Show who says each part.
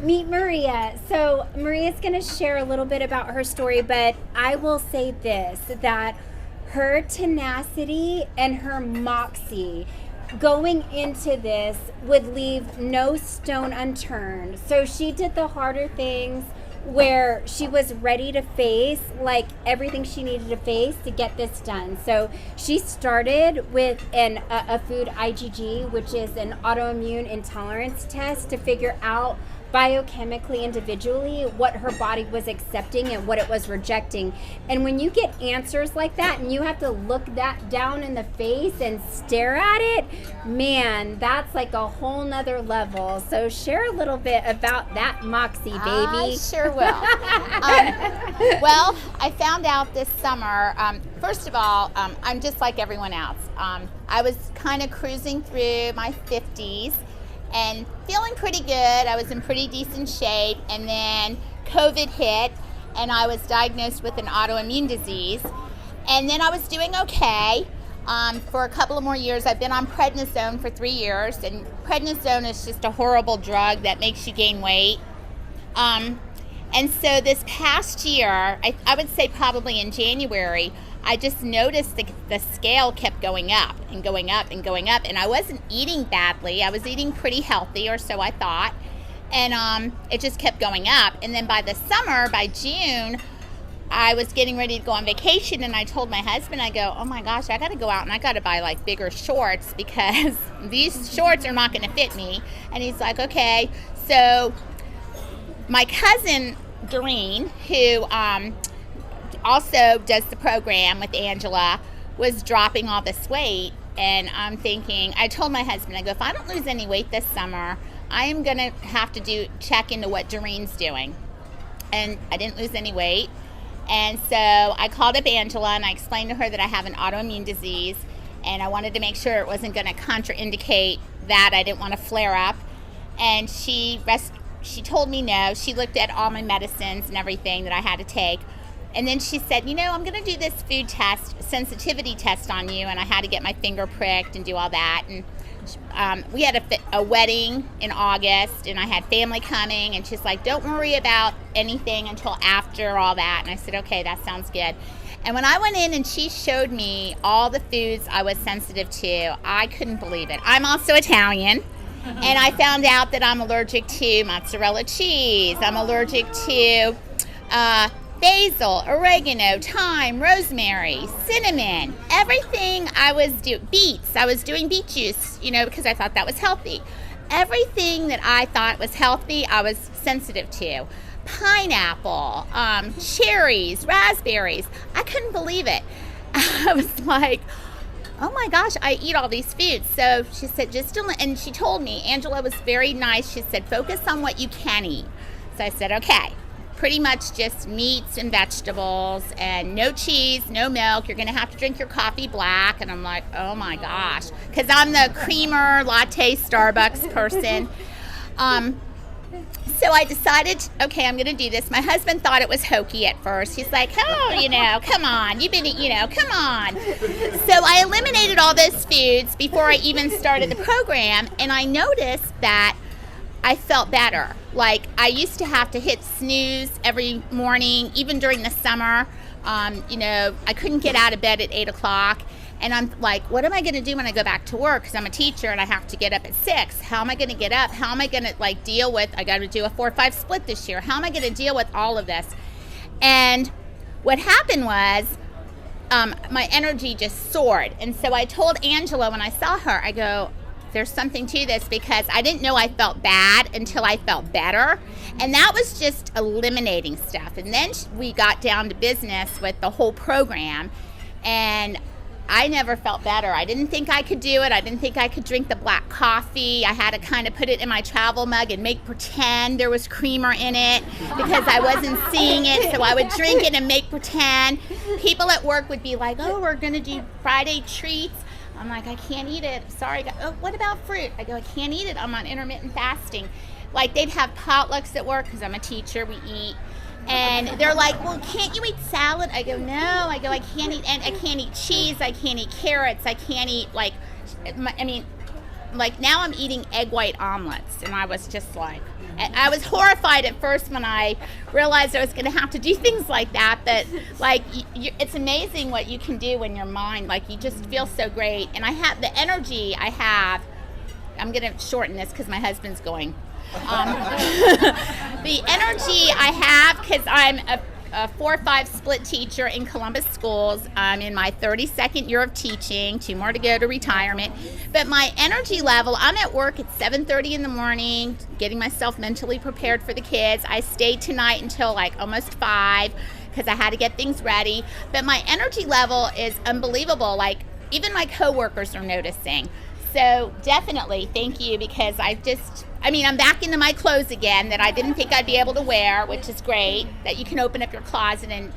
Speaker 1: meet Maria. So Maria's going to share a little bit about her story, but I will say this, that her tenacity and her moxie going into this would leave no stone unturned. So she did the harder things where she was ready to face like everything she needed to face to get this done. So she started with a food IgG, which is an autoimmune intolerance test to figure out biochemically, individually, what her body was accepting and what it was rejecting. And when you get answers like that and you have to look that down in the face and stare at it, man, that's like a whole nother level. So share a little bit about that, Moxie, baby.
Speaker 2: I sure will. Well, I found out this summer, first of all, I'm just like everyone else. I was kind of cruising through my 50s and feeling pretty good. I was in pretty decent shape, and then COVID hit and I was diagnosed with an autoimmune disease, and then I was doing okay for a couple of more years. I've been on prednisone for 3 years, and prednisone is just a horrible drug that makes you gain weight. And so this past year, I would say probably in January, I just noticed the scale kept going up and going up and going up, and I wasn't eating badly. I was eating pretty healthy, or so I thought, and it just kept going up. And then by the summer, by June, I was getting ready to go on vacation, and I told my husband, I go, oh my gosh, I got to go out and I got to buy like bigger shorts because these shorts are not going to fit me. And he's like, okay. So my cousin, Doreen, who also does the program with Angela, was dropping all this weight, and I'm thinking, I told my husband, I go, if I don't lose any weight this summer, I am going to have to check into what Doreen's doing. And I didn't lose any weight, and so I called up Angela and I explained to her that I have an autoimmune disease, and I wanted to make sure it wasn't going to contraindicate that. I didn't want to flare up, and she told me no. She looked at all my medicines and everything that I had to take. And then she said, I'm going to do this food test, sensitivity test on you. And I had to get my finger pricked and do all that. And we had a wedding in August, and I had family coming. And she's like, don't worry about anything until after all that. And I said, okay, that sounds good. And when I went in and she showed me all the foods I was sensitive to, I couldn't believe it. I'm also Italian. And I found out that I'm allergic to mozzarella cheese. I'm allergic to basil, oregano, thyme, rosemary, cinnamon, everything. I was beets. I was doing beet juice, because I thought that was healthy. Everything that I thought was healthy, I was sensitive to. Pineapple, cherries, raspberries. I couldn't believe it. I was like, oh my gosh, I eat all these foods. So she said, and she told me, Angela was very nice. She said, focus on what you can eat. So I said, okay. Pretty much just meats and vegetables, and no cheese, no milk. You're going to have to drink your coffee black. And I'm like, oh my gosh, because I'm the creamer latte Starbucks person. So I decided, okay, I'm going to do this. My husband thought it was hokey at first. He's like, oh, come on. You've been, come on. So I eliminated all those foods before I even started the program, and I noticed that I felt better. Like, I used to have to hit snooze every morning, even during the summer. I couldn't get out of bed at 8 o'clock. And I'm like, what am I going to do when I go back to work? Because I'm a teacher and I have to get up at 6. How am I going to get up? How am I going to, deal with, I got to do a 4-5 split this year. How am I going to deal with all of this? And what happened was, my energy just soared. And so I told Angela when I saw her, I go, there's something to this, because I didn't know I felt bad until I felt better. And that was just eliminating stuff. And then we got down to business with the whole program, and I never felt better. I didn't think I could do it. I didn't think I could drink the black coffee. I had to kind of put it in my travel mug and make pretend there was creamer in it because I wasn't seeing it. So I would drink it and make pretend. People at work would be like, oh, we're going to do Friday treats. I'm like, I can't eat it. Sorry. Oh, what about fruit? I go, I can't eat it. I'm on intermittent fasting. Like, they'd have potlucks at work because I'm a teacher. We eat. And they're like, well, can't you eat salad? I go, no. I go, I can't eat cheese. I can't eat carrots. I can't eat, like now I'm eating egg white omelets, and I was just like, I was horrified at first when I realized I was going to have to do things like that, but like it's amazing what you can do in your mind. Like you just feel so great, and I have the energy I have. I'm going to shorten this because my husband's going. The energy I have, because I'm a 4-5 split teacher in Columbus schools. I'm in my 32nd year of teaching, 2 more to go to retirement. But my energy level, I'm at work at 7:30 in the morning, getting myself mentally prepared for the kids. I stayed tonight until like almost 5 because I had to get things ready. But my energy level is unbelievable. Like even my coworkers are noticing. So definitely thank you, because I'm back into my clothes again that I didn't think I'd be able to wear, which is great, that you can open up your closet and